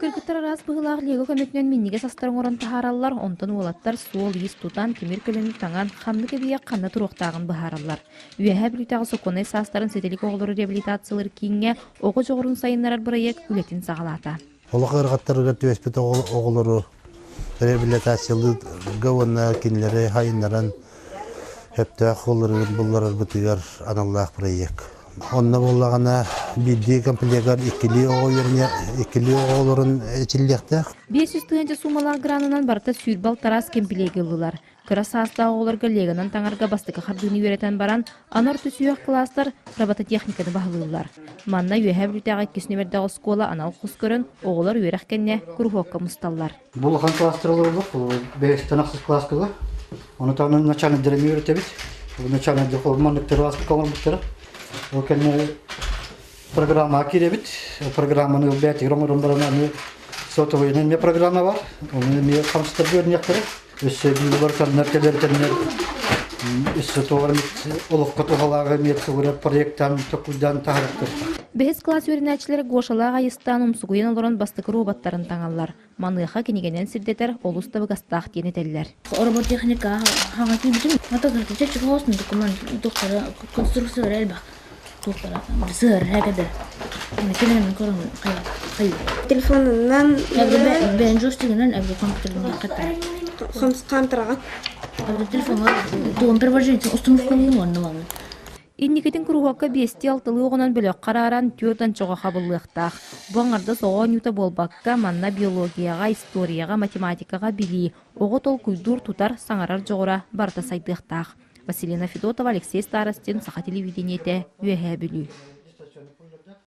Кыргыттар раз быгылаах лего көмөкнөн минниге састарын оран тахараллар, онтон уолаттар суол ис тутан темир көлөнү таңан хамнык эбия канна туруктагын быхараллар. Үйәһә билутагы соконай састарын сетелик оголору реабилитациялар кийинге ого жогорун сайыннарар проект үлетин сагалата. Олық ырғаттарға төеспет оғылыру реабилитациялы гауына кенлері хайынларын өпті қолырын бұлларыр бұтығар аналлақ проект. Онна болағана бидді комплегар ikili оғылырын чиллектақ. 500 тыгынча сумалар гранынан барта сүйрбал тарас кемпилеги ылылар. Кыра сааста оғыларга легынан таңарга бастыка хардыны веретен баран, анор түсүйек класстар робототехниканы бағылылар. Манна үйәһә білутаға кесіневердағы скола анал құс көрін, оғылар үйерәккенне күрхуаққа мұсталлар. Бұл қан класстырылы бұл, 5 танақсыз класс кылы. Оны тағынан начальный дереми өретебет. Бұл начальный дереми өретебет. Ол кәне программа керебет. Программаны бәті ғырым сотовый не программа бар. Оны не қамсытыр көрінектері. Өсі білгілер кәннәркелер кәннер. Өсі тоғырмет олыққа тоғалағы метсігірі проекттан тоқудан тағырықтыр. Бехес класс өрінәчілері гошалаға айыстан умсугуен олорын бастықы роботтарын таңалар. Маныға кенегенен сирдетер олуставы гастақ денетелілер. Робототехника хаңатын бітім. Матағырды чәчік ғосын документ доқтары конструкциялар әлбақ. Доқтары сыр әкеді. Кенегенен көрін қайы. Телефонынан бән жостығынан әбді компьютердің қаттары. Қамтыраған. Әбді телефонға туғын перваженцин установкалығын орны бағын. Инникетін күрхуаққа 5-6 оғынан бөлек қараран түрден чоға қабылықтақ. Бұңарды соға нюта болбаққа манна биологияға, историяға, математикаға били. Оғы тол күйдур тутар саңарар жоғыра барта сайдықтақ. Василина Федотова, Алексей Старостин, Саха телевидениеті, Үйәһә бүлі.